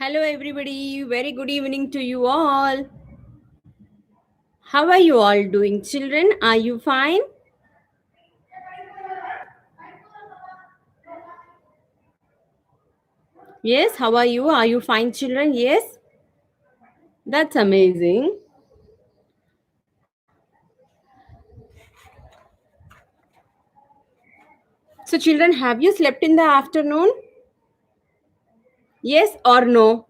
Hello, everybody. Very good evening to you all. How are you all doing, children? Are you fine? Yes, how are you? Are you fine, children? Yes, that's amazing. So, children, have you slept in the afternoon? Yes or no?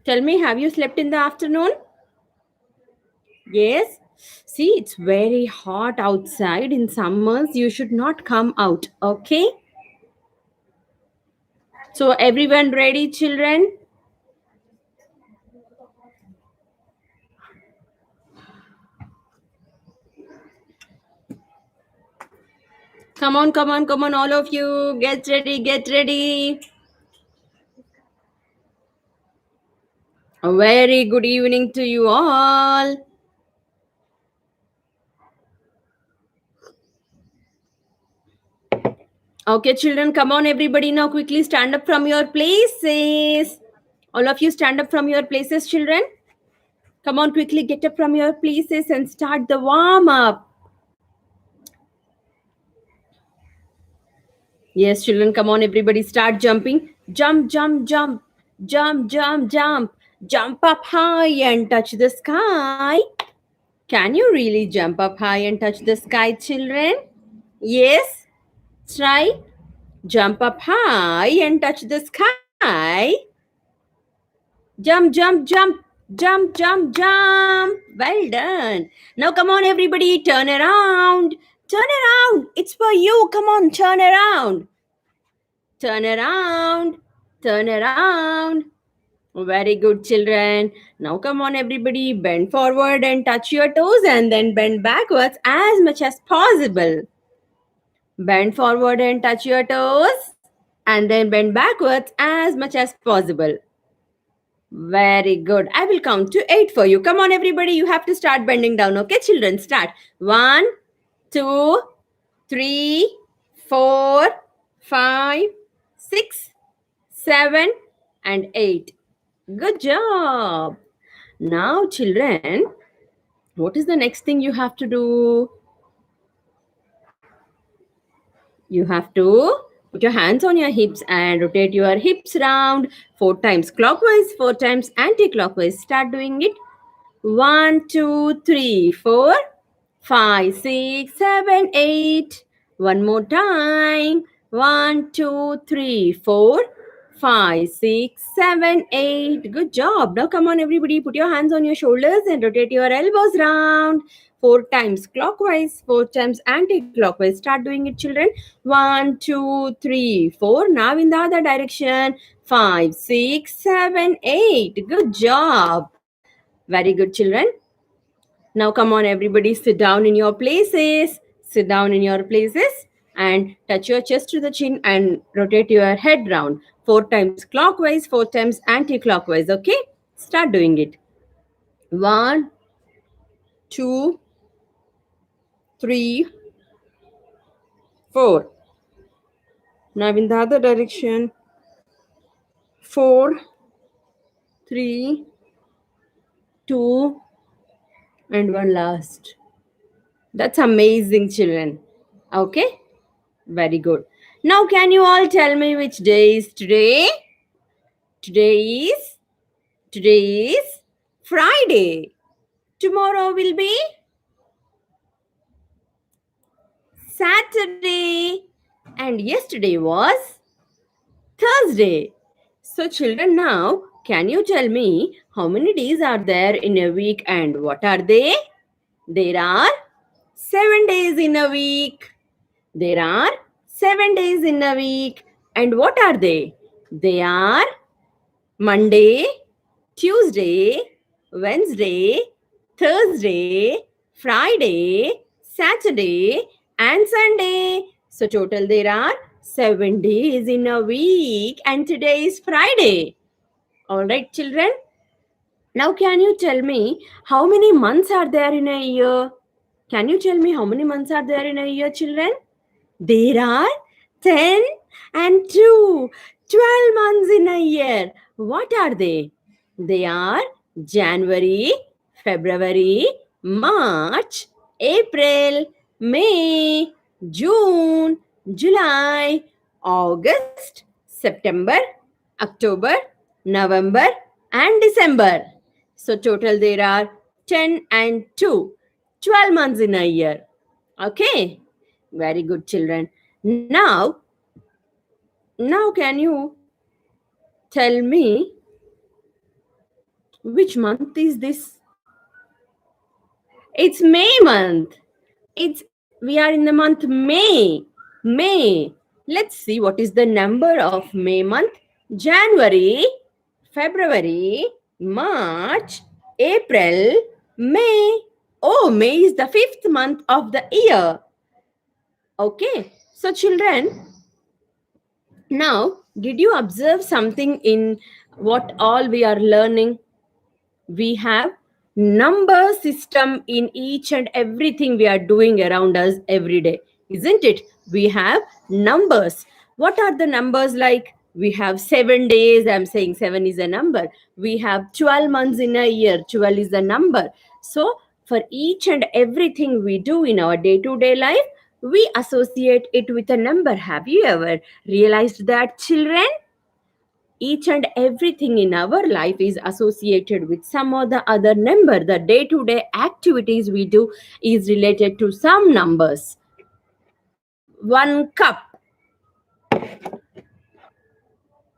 Tell me, have you slept in the afternoon? Yes. See, it's very hot outside in summers. You should not come out, okay? So, everyone ready, children? Come on, all of you. Get ready, get ready. A very good evening to you all. Okay, children, come on, everybody. Now, quickly stand up from your places. All of you stand up from your places, children. Come on, quickly get up from your places and start the warm up. Yes, children, come on, everybody, start jumping. Jump, jump, jump. Jump, jump, jump. Jump up high and touch the sky. Can you really jump up high and touch the sky, children? Yes, try. Jump up high and touch the sky. Jump, jump, jump. Jump, jump, jump. Well done. Now come on, everybody, turn around. Turn around. It's for you. Come on, turn around. Turn around. Turn around. Very good, children. Now come on, everybody, bend forward and touch your toes and then bend backwards as much as possible. Bend forward and touch your toes and then bend backwards as much as possible. Very good. I will count to 8 for you. Come on, everybody. You have to start bending down. Okay, children? Start. 1, 2, 3, 4, 5, 6, 7, and 8. Good job. Now, children, what is the next thing you have to do? You have to put your hands on your hips and rotate your hips round 4 times clockwise, 4 times anti-clockwise. Start doing it. 1, 2, 3, 4, 5, 6, 7, 8. One more time. 1, 2, 3, 4, 5, 6, 7, 8. Good job. Now come on, everybody. Put your hands on your shoulders and rotate your elbows round. 4 times clockwise, 4 times anti-clockwise. Start doing it, children. 1, 2, 3, 4. Now in the other direction. 5, 6, 7, 8. Good job. Very good, children. Now come on, everybody, sit down in your places. Sit down in your places and touch your chest to the chin and rotate your head round. 4 times clockwise, 4 times anti-clockwise. Okay? Start doing it. 1, 2, 3, 4. Now in the other direction. 4, 3, 2, and 1 last. That's amazing, children. Okay? Very good. Now, can you all tell me which day is today? Today is Friday. Tomorrow will be Saturday. And yesterday was Thursday. So, children, now can you tell me how many days are there in a week and what are they? There are 7 days in a week. There are 7 days in a week. And what are they? They are Monday, Tuesday, Wednesday, Thursday, Friday, Saturday, and Sunday. So, total there are 7 days in a week, and today is Friday. All right, children. Now, can you tell me how many months are there in a year? Can you tell me how many months are there in a year, children? There are 10 and 2. 12 months in a year. What are they? They are January, February, March, April, May, June, July, August, September, October, November, and December. So, total there are 10 and 2, 12 months in a year. Okay, very good, children. Now can you tell me which month is this? It's May month. It's we are in the month May. May. Let's see what is the number of May month. January, February, March, April, May. Oh, May is the 5th month of the year. Okay. So children, now did you observe something in what all we are learning? We have number system in each and everything we are doing around us every day, isn't it? We have numbers. What are the numbers like? We have 7 days. I'm saying 7 is a number. We have 12 months in a year. 12 is a number. So for each and everything we do in our day-to-day life, we associate it with a number. Have you ever realized that, children? Each and everything in our life is associated with some or the other number. The day-to-day activities we do is related to some numbers. 1 cup,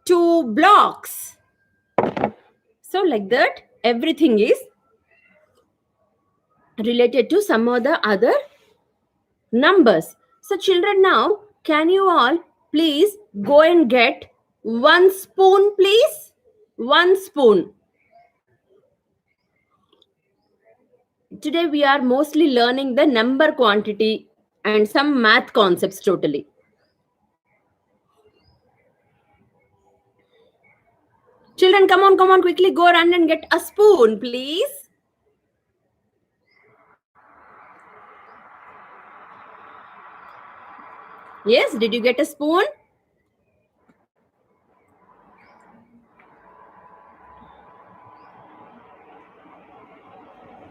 2 blocks. So like that, everything is related to some or the other numbers. So children, now can you all please go and get 1 spoon, please? 1 spoon. Today we are mostly learning the number quantity and some math concepts totally. Children, come on, quickly go run and get a spoon, please. Yes, did you get a spoon?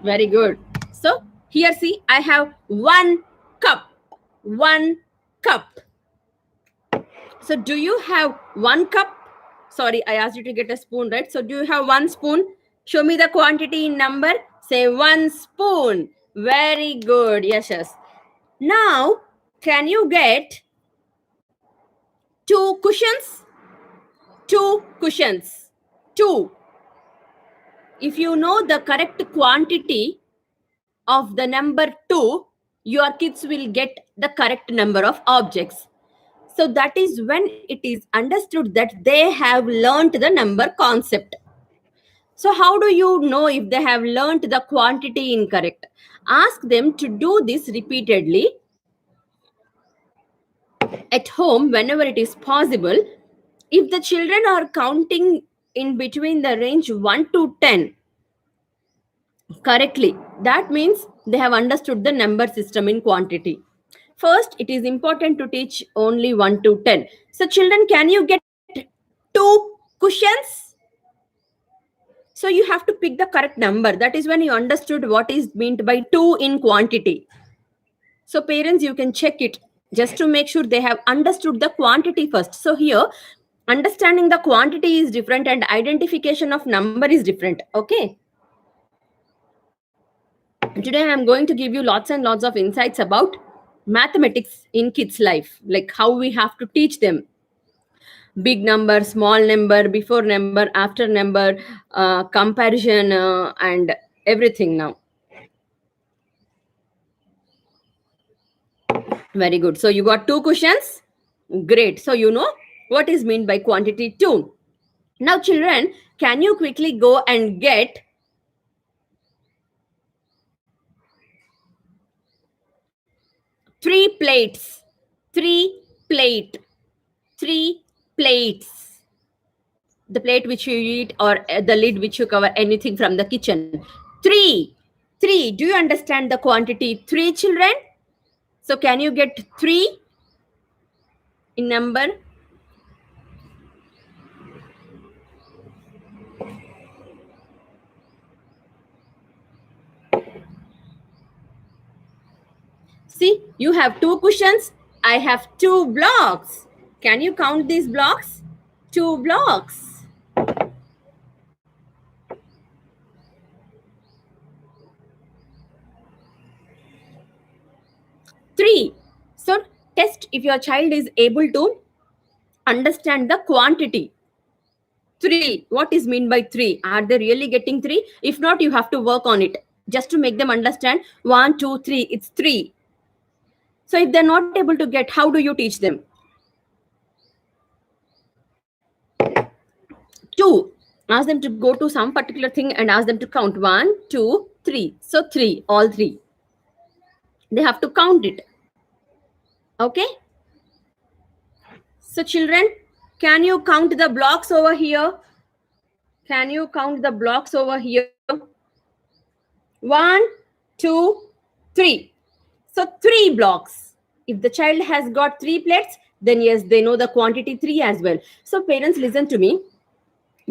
Very good. So here, see, I have 1 cup. 1 cup. So do you have 1 cup? Sorry, I asked you to get a spoon, right? So do you have 1 spoon? Show me the quantity in number. Say 1 spoon. Very good. Yes. Now, can you get 2 cushions? 2 cushions. 2. If you know the correct quantity of the number 2, your kids will get the correct number of objects. So that is when it is understood that they have learnt the number concept. So how do you know if they have learnt the quantity incorrect? Ask them to do this repeatedly at home whenever it is possible. If the children are counting in between the range 1 to 10 correctly, that means they have understood the number system in quantity. First, it is important to teach only 1 to 10. So children, can you get 2 cushions? So you have to pick the correct number. That is when you understood what is meant by 2 in quantity. So parents, you can check it just to make sure they have understood the quantity first. So here, understanding the quantity is different and identification of number is different. Okay. Today I am going to give you lots and lots of insights about mathematics in kids' life, like how we have to teach them. Big number, small number, before number, after number, comparison, and everything now. Very good. So you got 2 questions. Great. So you know what is meant by quantity 2. Now children, can you quickly go and get 3 plates? 3 plates. The plate which you eat or the lid which you cover anything from the kitchen. 3. Do you understand the quantity 3, children? So can you get 3 in number? You have 2 cushions. I have 2 blocks. Can you count these blocks? 2 blocks. 3. So test if your child is able to understand the quantity. 3. What is mean by 3? Are they really getting 3? If not, you have to work on it just to make them understand 1, 2, 3. It's 3. So if they're not able to get, how do you teach them? 2. Ask them to go to some particular thing and ask them to count 1, 2, 3. So 3, all 3. They have to count it. Okay? So children, can you count the blocks over here? Can you count the blocks over here? 1, 2, 3. So 3 blocks. If the child has got 3 plates, then yes, they know the quantity 3 as well. So parents, listen to me.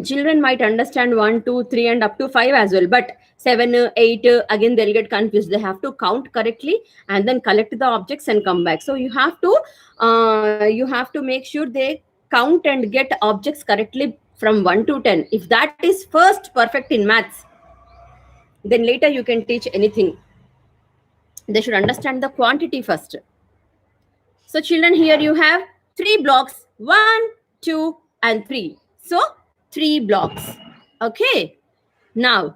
Children might understand 1, 2, 3 and up to 5 as well, but 7, 8, again they'll get confused. They have to count correctly and then collect the objects and come back. So you have to make sure they count and get objects correctly from 1 to 10. If that is first perfect in maths, then later you can teach anything. They should understand the quantity first. So children, here you have 3 blocks, 1, 2 and 3. So 3 blocks. Okay. Now,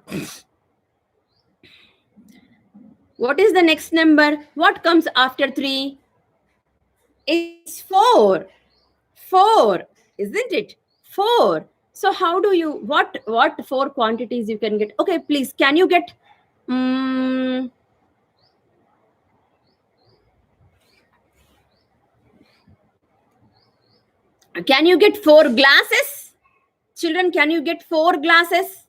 what is the next number? What comes after 3? It's 4. 4, isn't it? 4. So how do you, what 4 quantities you can get? Okay, please, can you get, can you get 4 glasses? Children, can you get 4 glasses?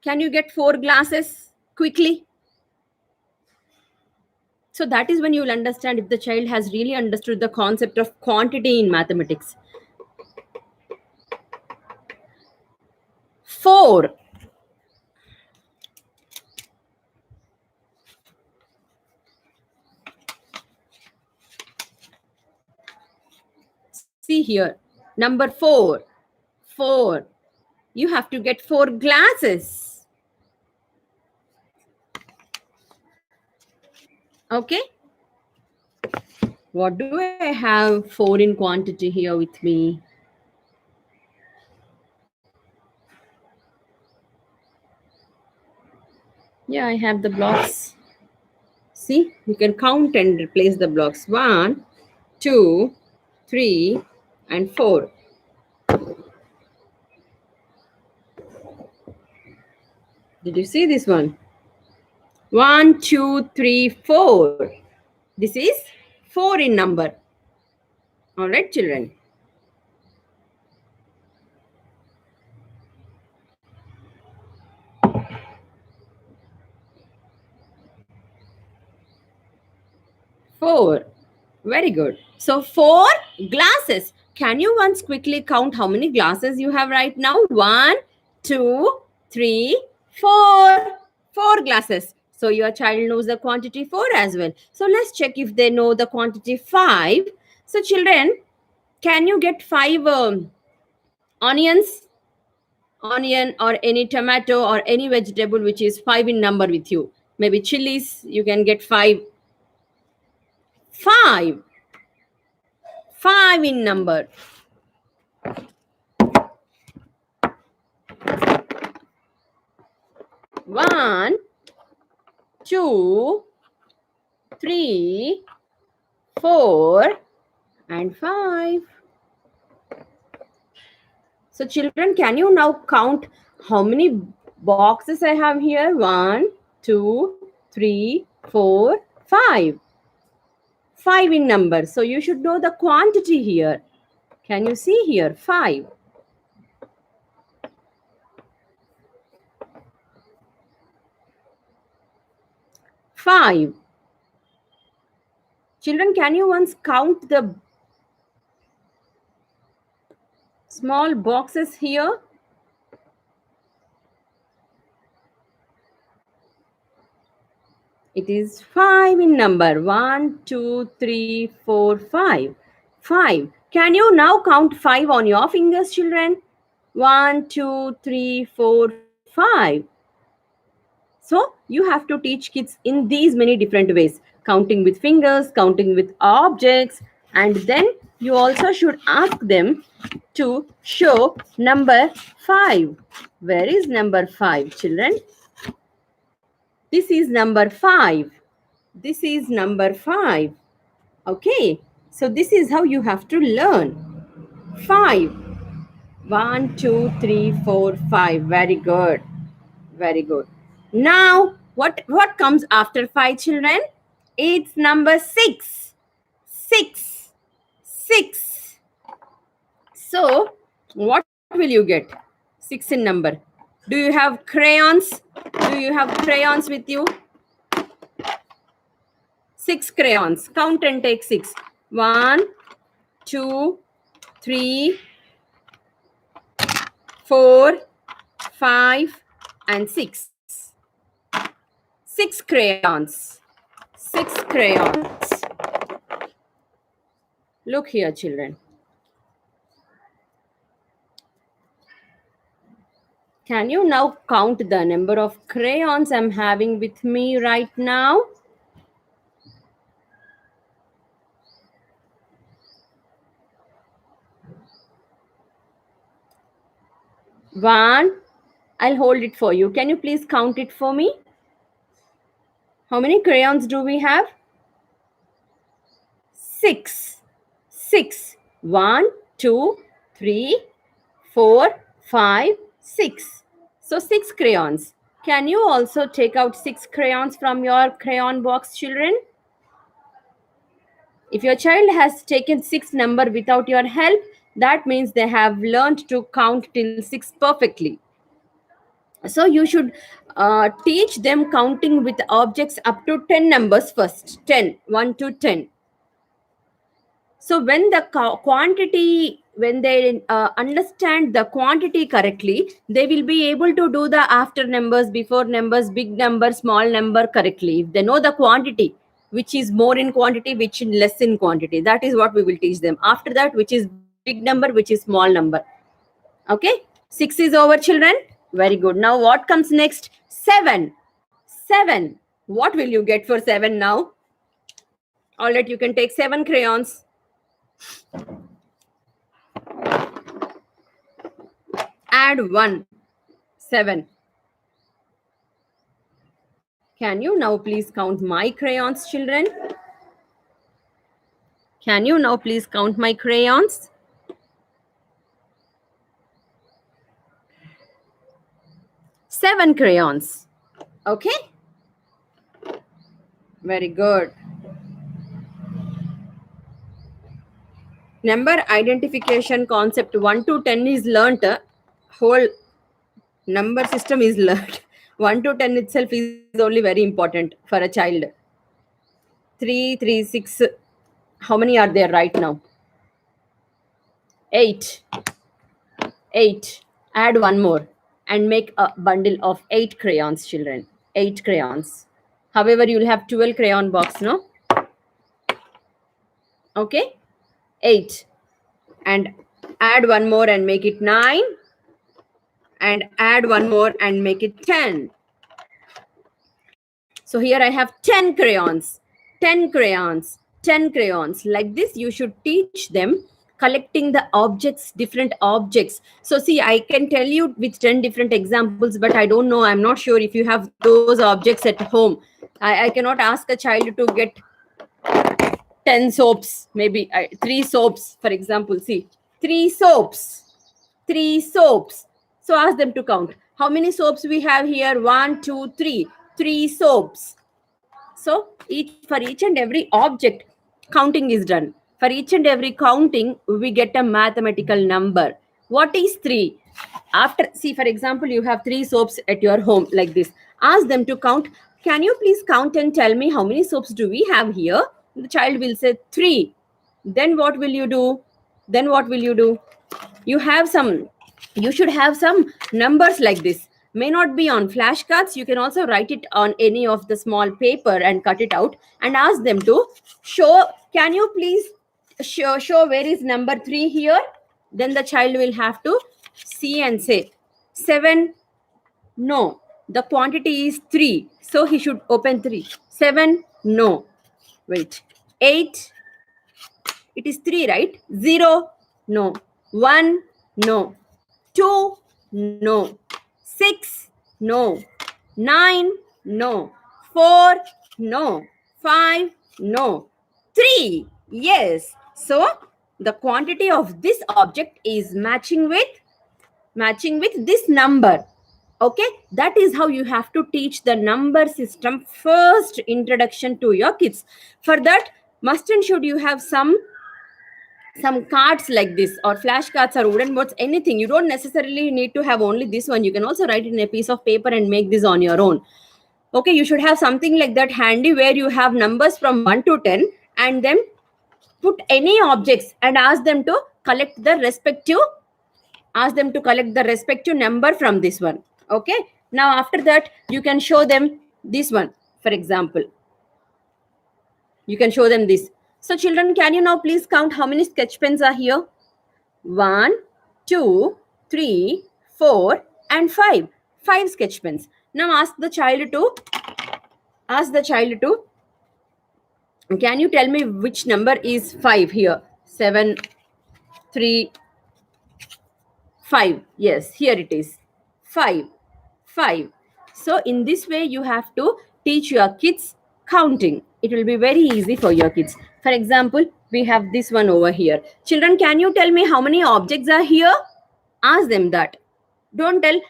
Can you get 4 glasses quickly? So that is when you will understand if the child has really understood the concept of quantity in mathematics. 4. See here, number 4. 4. You have to get 4 glasses. Okay. What do I have 4 in quantity here with me? Yeah, I have the blocks. See, you can count and replace the blocks. 1, 2, 3, and 4. Did you see this one? 1, 2, 3, 4. This is 4 in number. All right, children. Four. Very good. So 4 glasses. Can you once quickly count how many glasses you have right now? 1, 2, 3, 4. 4 glasses. So your child knows the quantity 4 as well. So let's check if they know the quantity 5. So children, can you get 5 onions? Onion or any tomato or any vegetable which is 5 in number with you. Maybe chilies, you can get 5. 5. 5 in number. One, 2, 3, 4, and 5. So children, can you now count how many boxes I have here? 1, 2, 3, 4, 5. 5 in number. So you should know the quantity here. Can you see here? 5. 5. Children, can you once count the small boxes here? It is 5 in number. 1, 2, 3, 4, 5. 5. Can you now count 5 on your fingers, children? 1, 2, 3, 4, 5. So you have to teach kids in these many different ways, counting with fingers, counting with objects, and then you also should ask them to show number 5. Where is number 5, children? This is number 5. This is number 5. Okay, so this is how you have to learn. 5. 1, 2, 3, 4, 5. Very good. Very good. Now, what comes after 5, children? It's number 6. 6. 6. So, what will you get? 6 in number. Do you have crayons? Do you have crayons with you? 6 crayons. Count and take 6. 1, 2, 3, 4, 5, and 6. 6 crayons. 6 crayons. Look here, children. Can you now count the number of crayons I'm having with me right now? One. I'll hold it for you. Can you please count it for me? How many crayons do we have? 6. 6. 1, 2, 3, 4, 5, 6. So 6 crayons. Can you also take out 6 crayons from your crayon box, children? If your child has taken 6 number without your help, that means they have learned to count till 6 perfectly. So you should teach them counting with objects up to 10 numbers first. 10, 1 to 10. So when the quantity, when they understand the quantity correctly, they will be able to do the after numbers, before numbers, big number, small number correctly. If they know the quantity, which is more in quantity, which is less in quantity, that is what we will teach them. After that, which is big number, which is small number. Okay, 6 is over, children. Very good. Now what comes next? 7. 7. What will you get for 7 now? All right, you can take 7 crayons. Add 1. 7. Can you now please count my crayons, children? Can you now please count my crayons? 7 crayons. Okay? Very good. Number identification concept 1 to 10 is learnt. Whole number system is learnt. 1 to 10 itself is only very important for a child. 3, 3, 6. How many are there right now? 8. 8. Add 1 more and make a bundle of 8 crayons, children. 8 crayons. However, you'll have 12 crayon box, no? Okay? 8. And add 1 more and make it 9. And add 1 more and make it 10. So here I have 10 crayons. 10 crayons. 10 crayons. Like this, you should teach them collecting the objects, different objects. So see, I can tell you with 10 different examples, but I don't know. I'm not sure if you have those objects at home. I cannot ask a child to get 10 soaps, maybe 3 soaps, for example. See, 3 soaps. 3 soaps. So ask them to count. How many soaps we have here? 1, 2, 3. 3 soaps. So for each and every object, counting is done. For each and every counting, we get a mathematical number. What is 3? After, see, for example, you have 3 soaps at your home like this. Ask them to count. Can you please count and tell me how many soaps do we have here? The child will say 3. Then what will you do? Then what will you do? You should have some numbers like this. may not be on flashcards. You can also write it on any of the small paper and cut it out and ask them to show. Can you please show where is number 3 here? Then the child will have to see and say 7. No, the quantity is 3. So he should open 3. 7. No. Wait. 8. It is 3, right? 0. No. 1. No. 2. No. 6. No. 9. No. 4. No. 5. No. 3. Yes. So the quantity of this object is matching with this number. Okay, that is how you have to teach the number system first introduction to your kids. For that, must and should you have some cards like this, or flashcards or wooden boards, anything. You don't necessarily need to have only this one. You can also write it in a piece of paper and make this on your own. Okay, you should have something like that handy where you have numbers from 1 to 10 and then put any objects and ask them to collect the respective number from this one. Okay, now after that you can show them this one. For example, you can show them this. So children, can you now please count how many sketch pens are here? 1, 2, 3, 4 and 5. 5 sketch pens. Now ask the child to can you tell me which number is 5 here? 7, 3, 5. Yes, here it is. 5. So in this way you have to teach your kids counting. It will be very easy for your kids. For example, we have this one over here. Children, can you tell me how many objects are here? Ask them that. Don't tell,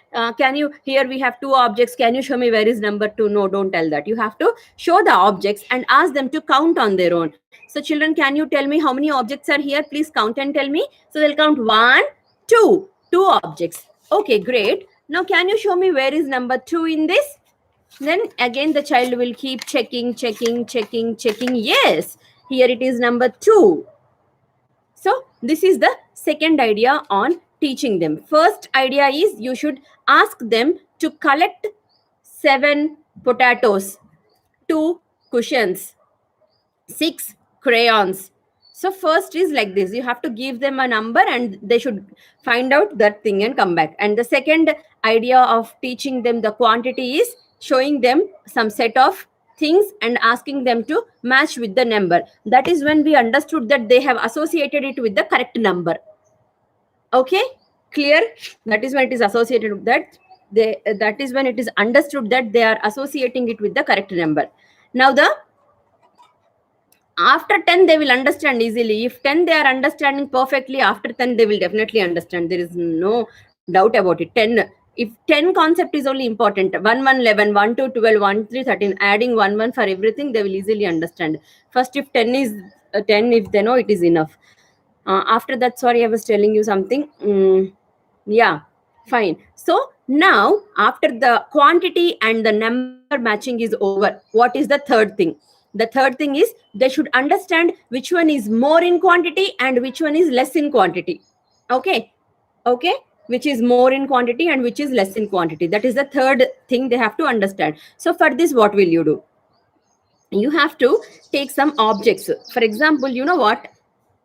here we have 2 objects. Can you show me where is number 2? No, don't tell that. You have to show the objects and ask them to count on their own. So children, can you tell me how many objects are here? Please count and tell me. So they'll count 1, 2. 2 objects. Okay, great. Now, can you show me where is number 2 in this? Then again, the child will keep checking. Yes, here it is number 2. So this is the second idea on teaching them. First idea is you should ask them to collect 7 potatoes, 2 cushions, 6 crayons. So first is like this. You have to give them a number and they should find out that thing and come back. And the second idea of teaching them the quantity is showing them some set of things and asking them to match with the number. That is when we understood that they have associated it with the correct number. Okay, clear? That is when it is associated with that. That is when it is understood that they are associating it with the correct number. Now after 10 they will understand easily. If 10 they are understanding perfectly, after 10 they will definitely understand. There is no doubt about it. 10, if 10 concept is only important, 1 1 11, 1 2 12, 1 3 13, adding 1 1 for everything, they will easily understand. First, if 10 is 10, if they know, it is enough. After that, sorry, I was telling you something. Yeah, fine. So now after the quantity and the number matching is over, what is the third thing? The third thing is they should understand which one is more in quantity and which one is less in quantity. Okay, which is more in quantity and which is less in quantity. That is the third thing they have to understand. So for this, what will you do? You have to take some objects. For example, you know what?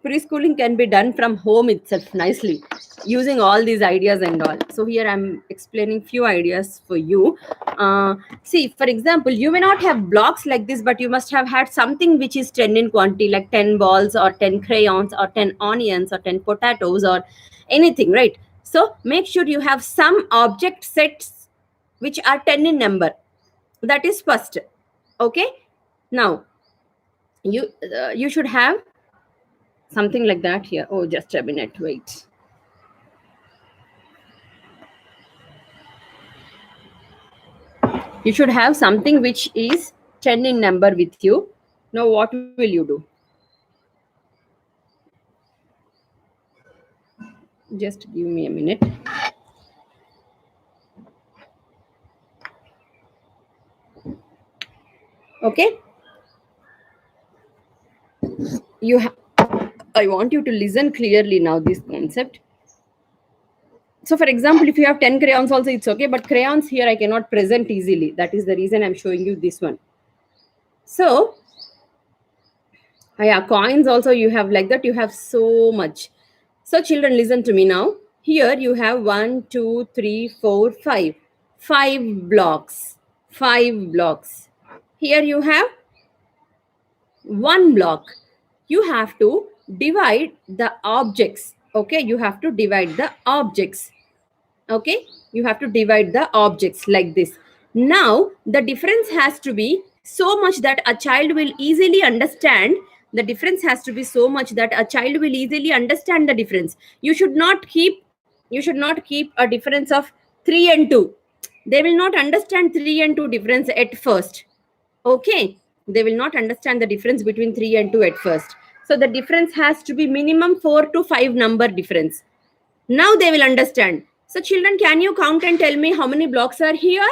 Preschooling can be done from home itself nicely using all these ideas and all. So here I'm explaining few ideas for you. See, for example, you may not have blocks like this, but you must have had something which is 10 in quantity, like 10 balls or 10 crayons or 10 onions or 10 potatoes or anything, right? So make sure you have some object sets which are 10 in number. That is first. Okay. Now, you should have something like that here. Oh, just a minute. Wait. You should have something which is 10 in number with you. Now, what will you do? Just give me a minute. Okay. I want you to listen clearly now, this concept. So for example, if you have 10 crayons also, it's okay. But crayons here I cannot present easily. That is the reason I'm showing you this one. So yeah, coins also you have like that. You have so much. So children, listen to me now. Here you have 1, 2, 3, 4, 5. 5 blocks. 5 blocks. Here you have one block. You have to divide the objects. Okay, you have to divide the objects. Okay, you have to divide the objects like this. Now the difference has to be so much that a child will easily understand. The difference has to be so much that a child will easily understand the difference. You should not keep a difference of 3 and 2. They will not understand 3 and 2 difference at first. Okay, they will not understand the difference between 3 and 2 at first. So the difference has to be minimum 4 to 5 number difference. Now they will understand. So children, can you count and tell me how many blocks are here?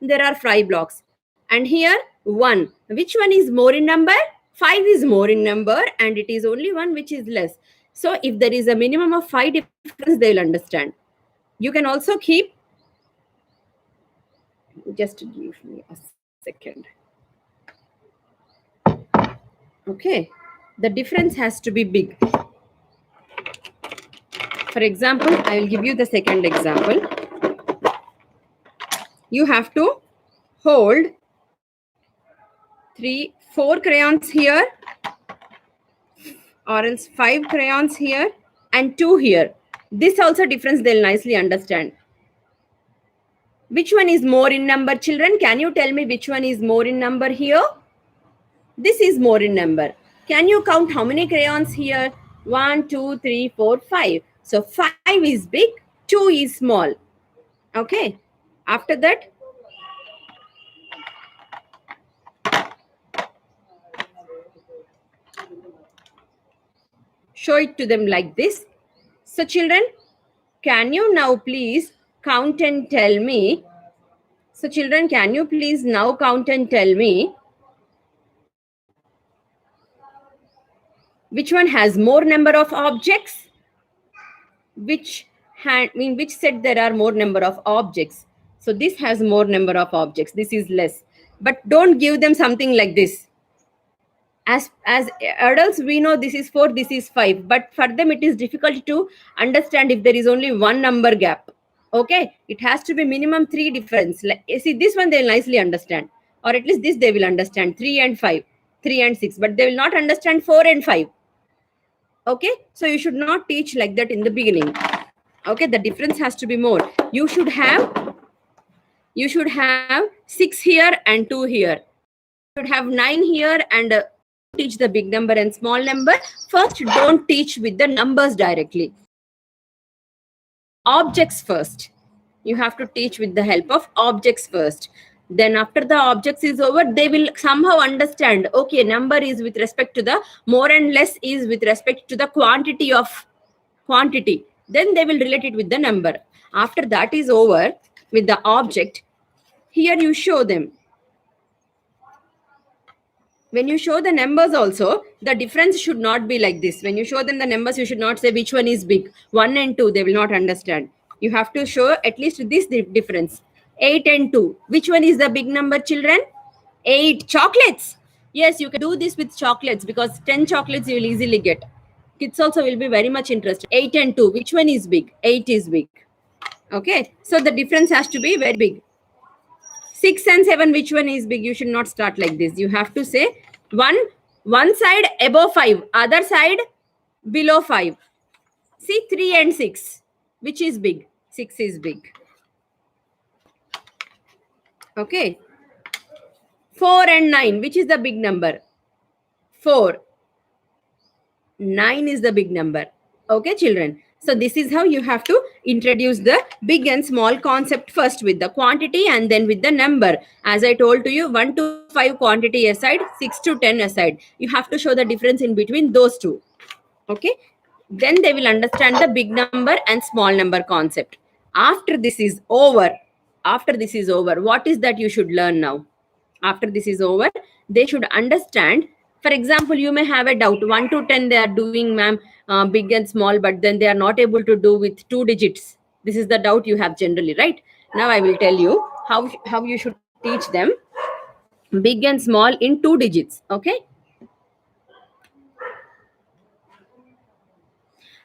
There are 5 blocks. And here 1. Which one is more in number? 5 is more in number, and it is only 1 which is less. So if there is a minimum of 5 difference, they will understand. You can also keep, just give me a second. Okay, the difference has to be big. For example, I will give you the second example. You have to hold 4 crayons here, or else 5 crayons here and 2 here. This also difference they'll nicely understand. Which one is more in number, children? Can you tell me which one is more in number here? This is more in number. Can you count how many crayons here? 1, 2, 3, 4, 5. So 5 is big, 2 is small. Okay. After that, show it to them like this. So children, can you now please count and tell me? So children, can you please now count and tell me which one has more number of objects? Which set there are more number of objects? So this has more number of objects. This is less. But don't give them something like this. As adults, we know this is 4, this is 5. But for them, it is difficult to understand if there is only one number gap. Okay, it has to be minimum 3 difference. Like, see, this one they'll nicely understand, or at least this they will understand. 3 and 5, 3 and 6, but they will not understand 4 and 5. Okay, so you should not teach like that in the beginning. Okay, the difference has to be more. You should have 6 here and 2 here. You should have 9 here and teach the big number and small number. First, don't teach with the numbers directly. Objects first. You have to teach with the help of objects first. Then after the objects is over, they will somehow understand, okay, number is with respect to the more and less is with respect to the quantity of quantity. Then they will relate it with the number. After that is over with the object, here you show them. When you show the numbers also, the difference should not be like this. When you show them the numbers, you should not say which one is big. 1 and 2, they will not understand. You have to show at least this difference. 8 and 2. Which one is the big number, children? 8. Chocolates. Yes, you can do this with chocolates because 10 chocolates you will easily get. Kids also will be very much interested. 8 and 2. Which one is big? 8 is big. Okay. So the difference has to be very big. 6 and 7, which one is big? You should not start like this. You have to say one side above 5, other side below 5. See, 3 and 6. Which is big? 6 is big. Okay. 4 and 9. Which is the big number? 4. 9 is the big number. Okay, children. So this is how you have to introduce the big and small concept first with the quantity and then with the number. As I told to you, 1 to 5 quantity aside, 6 to 10 aside. You have to show the difference in between those two. Okay. Then they will understand the big number and small number concept. After this is over, what is that you should learn now? After this is over, they should understand. For example, you may have a doubt. 1 to 10 they are doing, ma'am, big and small, but then they are not able to do with 2 digits. This is the doubt you have generally, right? Now I will tell you how you should teach them big and small in 2 digits. Okay.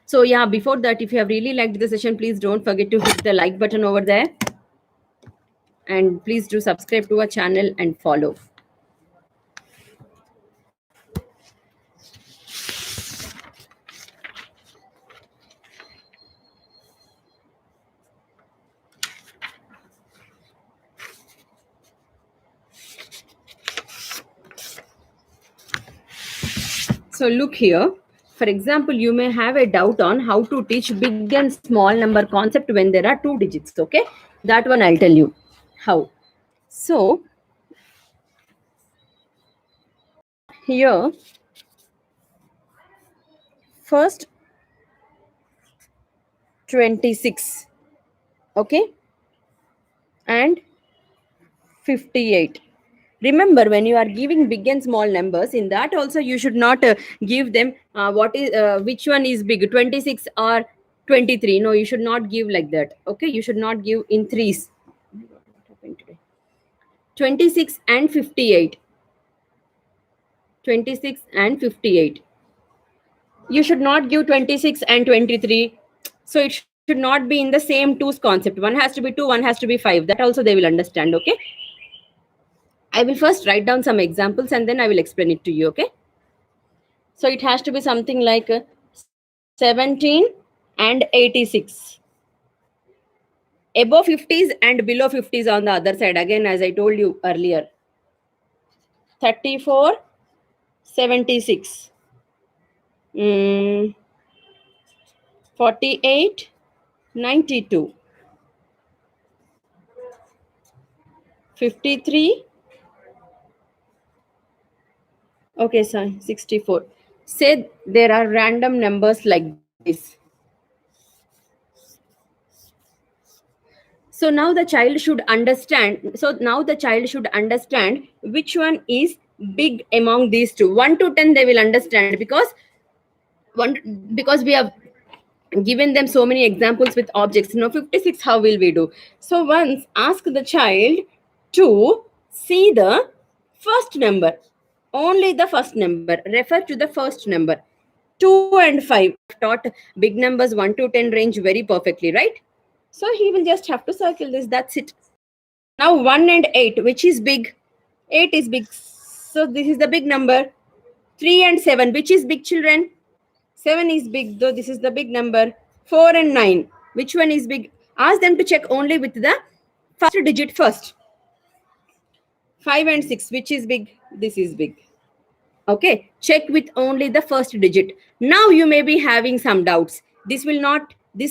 So yeah, before that, if you have really liked the session, please don't forget to hit the like button over there, and please do subscribe to our channel and follow. So look here. For example, you may have a doubt on how to teach big and small number concept when there are 2 digits. Okay, that one I'll tell you how. So here, first 26, okay, and 58. Remember, when you are giving big and small numbers, in that also you should not give them what is which one is big, 26 or 23. No, you should not give like that. Okay, you should not give in threes. What happened today? 26 and 58. 26 and 58. You should not give 26 and 23. So it should not be in the same twos concept. One has to be 2, one has to be 5. That also they will understand. Okay. I will first write down some examples and then I will explain it to you. Okay. So it has to be something like 17 and 86. Above 50s and below 50s on the other side. Again, as I told you earlier. 34, 76. 48, 92. 53. Okay, sorry, 64. Say there are random numbers like this. So now the child should understand. So now the child should understand which one is big among these two. 1 to 10 they will understand because we have given them so many examples with objects. Now 56, how will we do? So once ask the child to see the first number, only the first number, refer to the first number. 2 and 5 taught big numbers 1 to 10 range very perfectly, right? So he will just have to circle this. That's it. Now 1 and 8, which is big? 8 is big. So this is the big number. 3 and 7, which is big, children? 7 is big, though this is the big number. 4 and 9, which one is big? Ask them to check only with the first digit first. 5 and 6, which is big? This is big. Okay, check with only the first digit. Now you may be having some doubts. This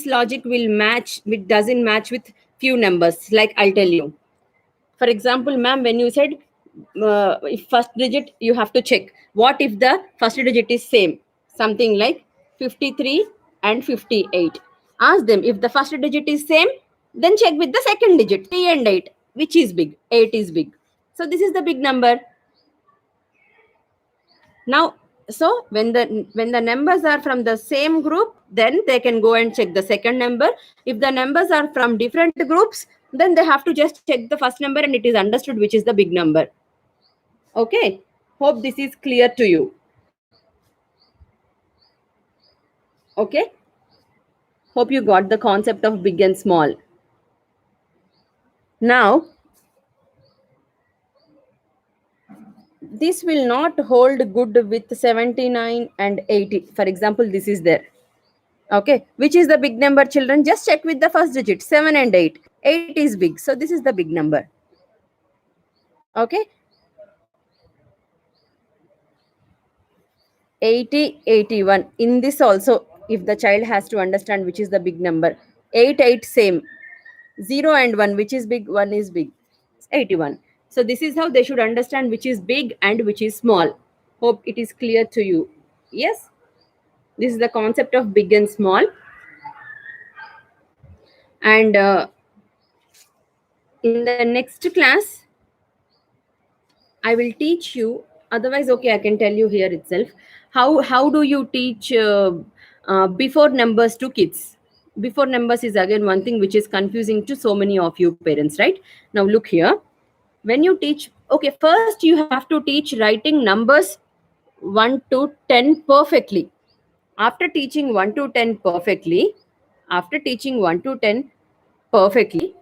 logic will match, it doesn't match with few numbers. Like I'll tell you. For example, ma'am, when you said if first digit, you have to check. What if the first digit is same? Something like 53 and 58. Ask them if the first digit is same, then check with the second digit, 3 and 8. Which is big? 8 is big. So this is the big number. Now, so when the numbers are from the same group, then they can go and check the second number. If the numbers are from different groups, then they have to just check the first number and it is understood which is the big number. Okay, hope this is clear to you. Okay, hope you got the concept of big and small. Now, this will not hold good with 79 and 80. For example, this is there. Okay, which is the big number, children? Just check with the first digit, 7 and 8. 8 is big, so this is the big number. Okay, 80, 81. In this also, if the child has to understand which is the big number. 8, 8, same. 0 and 1, which is big? 1 is big. 81. So this is how they should understand which is big and which is small. Hope it is clear to you. Yes, this is the concept of big and small. And in the next class, I will teach you. Otherwise, okay, I can tell you here itself. How do you teach before numbers to kids? before numbers is again one thing which is confusing to so many of you parents, right? Now look here. When you teach, okay, first you have to teach writing numbers 1 to 10 perfectly. After teaching 1 to 10 perfectly, after teaching 1 to 10 perfectly,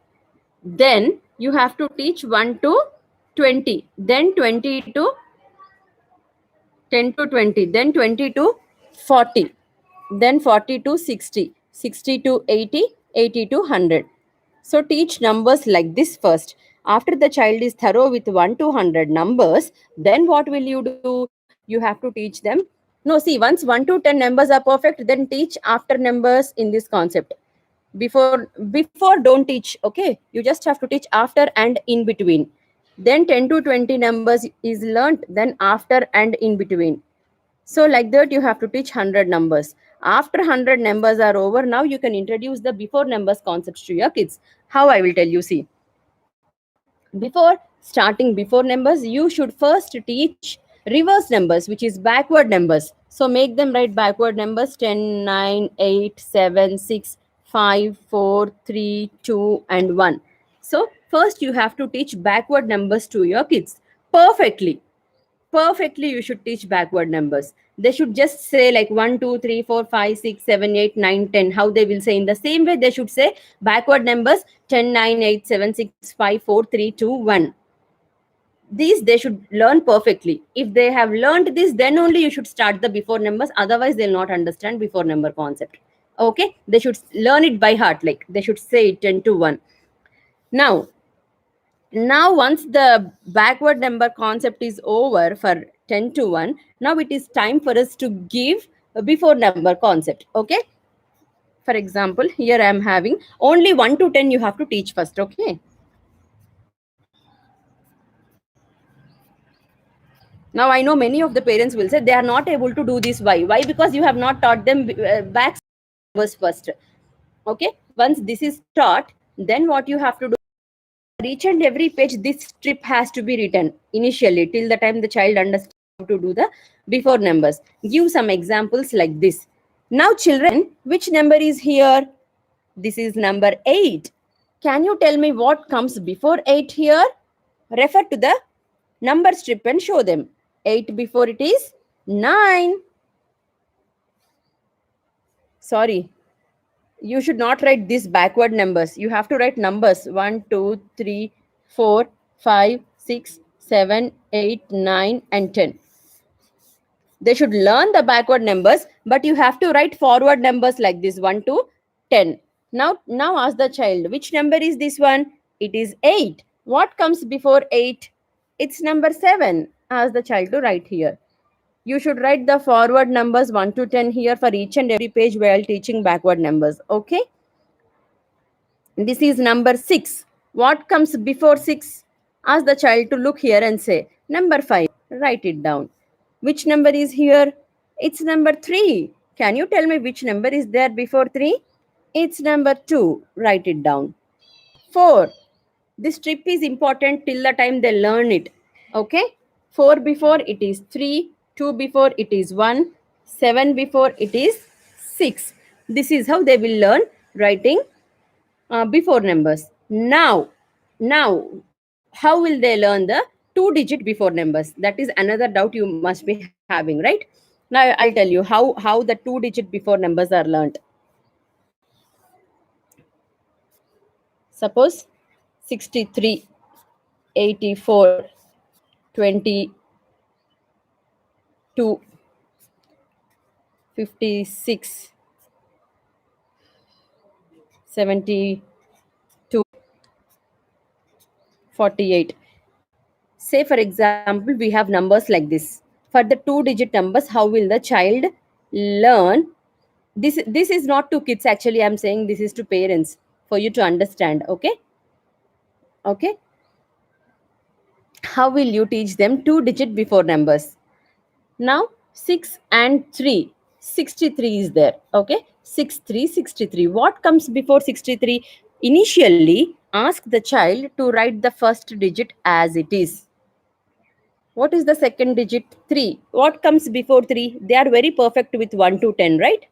then you have to teach 1 to 20, then 20 to 10 to 20, then 20 to 40, then 40 to 60, 60 to 80, 80 to 100. So teach numbers like this first. After the child is thorough with 1 to 100 numbers, then what will you do? You have to teach them. No, see, once 1 to 10 numbers are perfect, then teach after numbers in this concept. Before don't teach, okay? You just have to teach after and in between. Then 10 to 20 numbers is learnt, then after and in between. So like that you have to teach 100 numbers. After 100 numbers are over, now you can introduce the before numbers concepts to your kids. How I will tell you, see. Before starting before numbers, you should first teach reverse numbers, which is backward numbers. So make them write backward numbers: 10, 9, 8, 7, 6, 5, 4, 3, 2, and 1. So first you have to teach backward numbers to your kids perfectly. You should teach backward numbers. They should just say like 1, 2, 3, 4, 5, 6, 7, 8, 9, 10. How they will say in the same way, they should say backward numbers: 10, 9, 8, 7, 6, 5, 4, 3, 2, 1. These they should learn perfectly. If they have learned this, then only you should start the before numbers. Otherwise they'll not understand before number concept. Okay, they should learn it by heart, like they should say it 10 to 1. Now once the backward number concept is over for 10 to 1, now it is time for us to give a before number concept. Okay, for example, here I am having only 1 to 10. You have to teach first. Okay, now I know many of the parents will say they are not able to do this. Why? Because you have not taught them back numbers first. Okay, once this is taught, then what you have to do, each and every page this strip has to be written initially till the time the child understands how to do the before numbers. Give some examples like this. Now children, which number is here? This is number 8. Can you tell me what comes before 8 here? Refer to the number strip and show them. 8 before it is 9. Sorry, you should not write these backward numbers. You have to write numbers 1, 2, 3, 4, 5, 6, 7, 8, 9, and 10. They should learn the backward numbers, but you have to write forward numbers like this 1 to 10. Now ask the child, which number is this one? It is 8. What comes before 8? It's number 7. Ask the child to write here. You should write the forward numbers 1 to 10 here for each and every page while teaching backward numbers. Okay. This is number 6. What comes before 6? Ask the child to look here and say, number 5. Write it down. Which number is here? It's number 3. Can you tell me which number is there before 3? It's number 2. Write it down. 4. This strip is important till the time they learn it. Okay? 4 before it is 3. 2 before it is 1. 7 before it is 6. This is how they will learn writing before numbers. Now, how will they learn the 2-digit before numbers? That is another doubt you must be having, right? Now I'll tell you how the 2-digit before numbers are learned. Suppose 63, 84, 22, 56, 72, 48. Say for example, we have numbers like this. For the 2-digit numbers, how will the child learn? This is not to kids, actually I'm saying this is to parents for you to understand. Okay, how will you teach them 2-digit before numbers? Now 6 and 3, 63 is there. Okay, 63, 63. What comes before 63? Initially ask the child to write the first digit as it is. What is the second digit? 3. What comes before 3? They are very perfect with 1 to 10, right?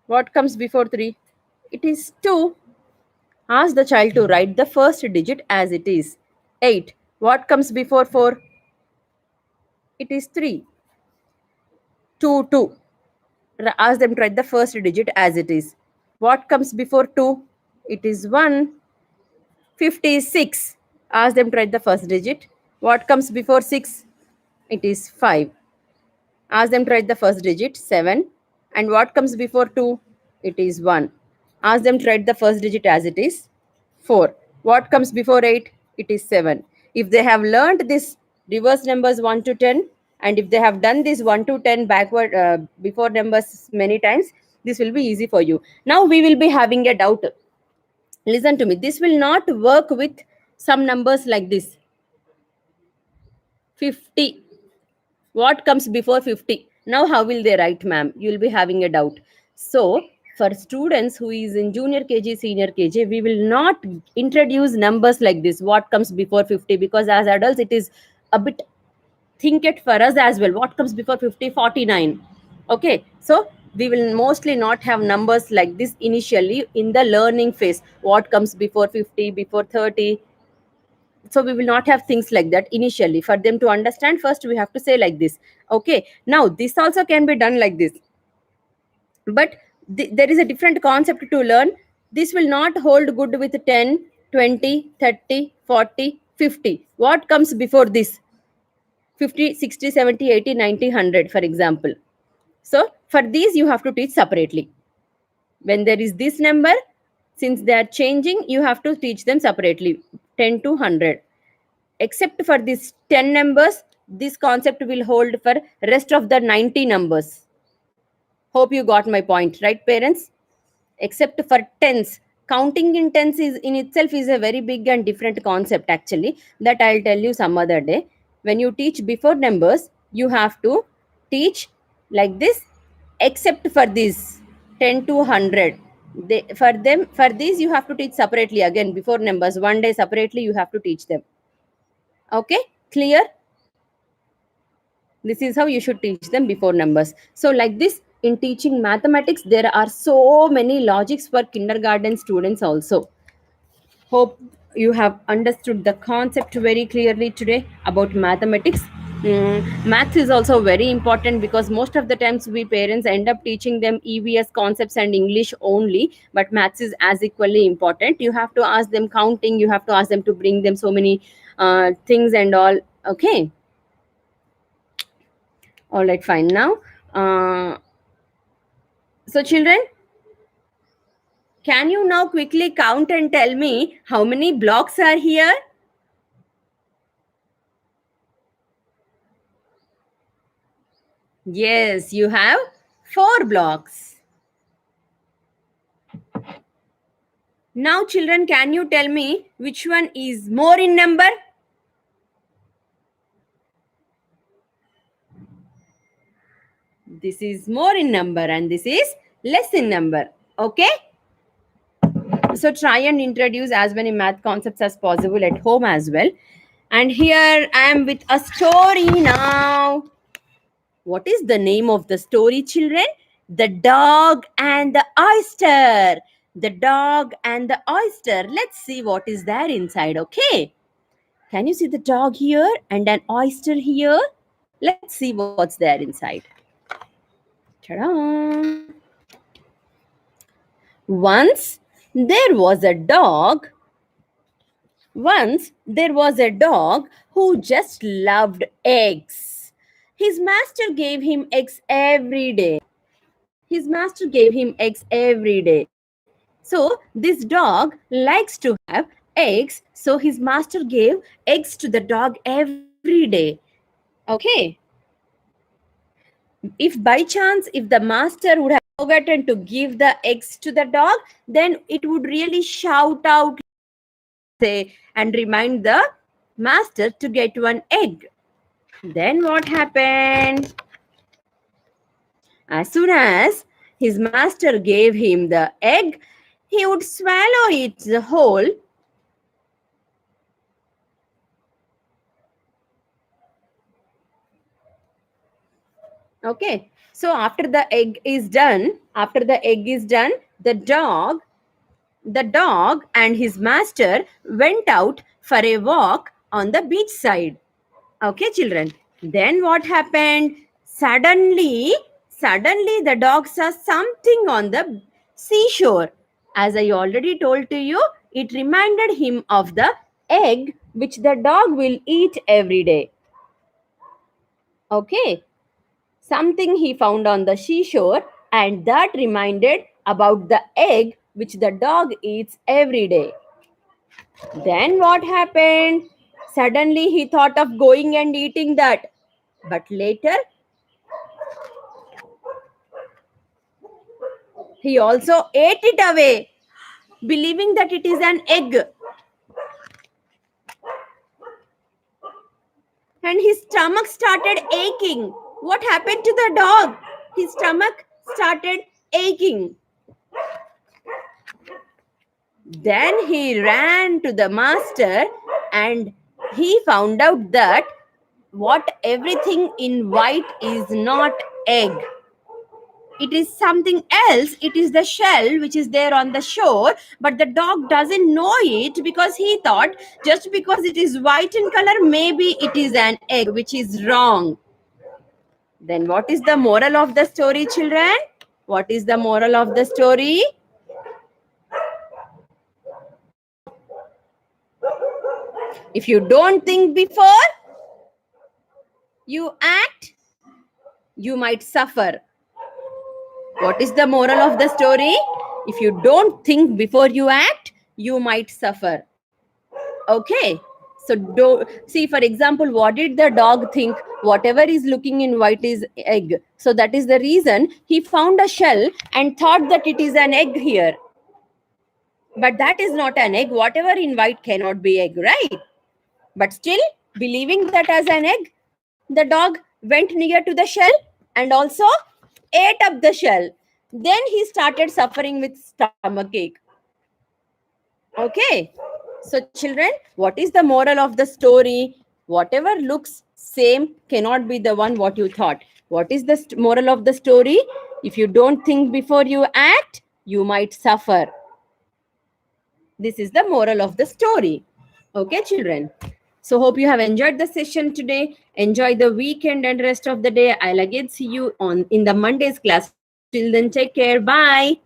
What comes before 3? It is 2. Ask the child to write the first digit as it is. 8. What comes before 4? It is 3. 2, 2. Ask them to write the first digit as it is. What comes before 2? It is 1. 56. Ask them to write the first digit. What comes before 6? It is 5. Ask them to write the first digit, 7. And what comes before 2? It is 1. Ask them to write the first digit as it is, 4. What comes before 8? It is 7. If they have learned this reverse numbers 1 to 10, and if they have done this 1 to 10 backward before numbers many times, this will be easy for you. Now we will be having a doubt. Listen to me. This will not work with some numbers like this. 50. What comes before 50? Now how will they write, ma'am? You will be having a doubt. So for students who is in junior kg, senior kg, we will not introduce numbers like this. What comes before 50? Because as adults, it is a bit think it for us as well. What comes before 50? 49. Okay. So we will mostly not have numbers like this initially in the learning phase. What comes before 50, before 30? So we will not have things like that initially. For them to understand, first we have to say like this. Okay, now this also can be done like this, but there is a different concept to learn. This will not hold good with 10, 20, 30, 40, 50. What comes before this? 50, 60, 70, 80, 90, 100, for example. So for these you have to teach separately. When there is this number, since they are changing, you have to teach them separately. 10 to 100. Except for these 10 numbers, this concept will hold for rest of the 90 numbers. Hope you got my point, right, parents? Except for tens. Counting in tens is in itself is a very big and different concept actually, that I'll tell you some other day. When you teach before numbers, you have to teach like this, except for this 10 to 100. For these you have to teach separately again before numbers. One day separately you have to teach them. Okay, clear? This is how you should teach them before numbers. So like this, in teaching mathematics, there are so many logics for kindergarten students also. Hope you have understood the concept very clearly today about mathematics. Maths is also very important because most of the times we parents end up teaching them EVS concepts and English only, but maths is as equally important. You have to ask them counting, you have to ask them to bring them so many things and all. Okay. All right, fine. Now, so children, can you now quickly count and tell me how many blocks are here? Yes, you have 4 blocks. Now, children, can you tell me which one is more in number? This is more in number and this is less in number. Okay? So try and introduce as many math concepts as possible at home as well. And here I am with a story now. What is the name of the story, children? The Dog and the Oyster. The Dog and the Oyster. Let's see what is there inside, okay? Can you see the dog here and an oyster here? Let's see what's there inside. Ta-da! Once there was a dog. Once there was a dog who just loved eggs. His master gave him eggs every day. His master gave him eggs every day. So this dog likes to have eggs. So his master gave eggs to the dog every day. Okay. If by chance, if the master would have forgotten to give the eggs to the dog, then it would really shout out, say, and remind the master to get one egg. Then what happened? As soon as his master gave him the egg, he would swallow it whole. Okay. So after the egg is done, the dog The dog and his master went out for a walk on the beach side. Okay, children. Then what happened? Suddenly the dog saw something on the seashore. As I already told to you, it reminded him of the egg which the dog will eat every day. Okay, something he found on the seashore, and that reminded about the egg which the dog eats every day. Then what happened? Suddenly he thought of going and eating that. But later he also ate it away, believing that it is an egg. And his stomach started aching. What happened to the dog? His stomach started aching. Then he ran to the master and he found out that what everything in white is not egg. It is something else. It is the shell which is there on the shore, but the dog doesn't know it because he thought just because it is white in color, maybe it is an egg, which is wrong. Then what is the moral of the story, children? What is the moral of the story? If you don't think before you act, you might suffer. What is the moral of the story? If you don't think before you act, you might suffer. Okay. So see, for example, what did the dog think? Whatever is looking in white is egg. So that is the reason he found a shell and thought that it is an egg here. But that is not an egg. Whatever in white cannot be egg, right? But still, believing that as an egg, the dog went near to the shell and also ate up the shell. Then he started suffering with stomachache. Okay. So, children, what is the moral of the story? Whatever looks same cannot be the one what you thought. What is the moral of the story? If you don't think before you act, you might suffer. This is the moral of the story. Okay, children. So hope you have enjoyed the session today. Enjoy the weekend and rest of the day. I'll again see you in the Monday's class. Till then, take care. Bye.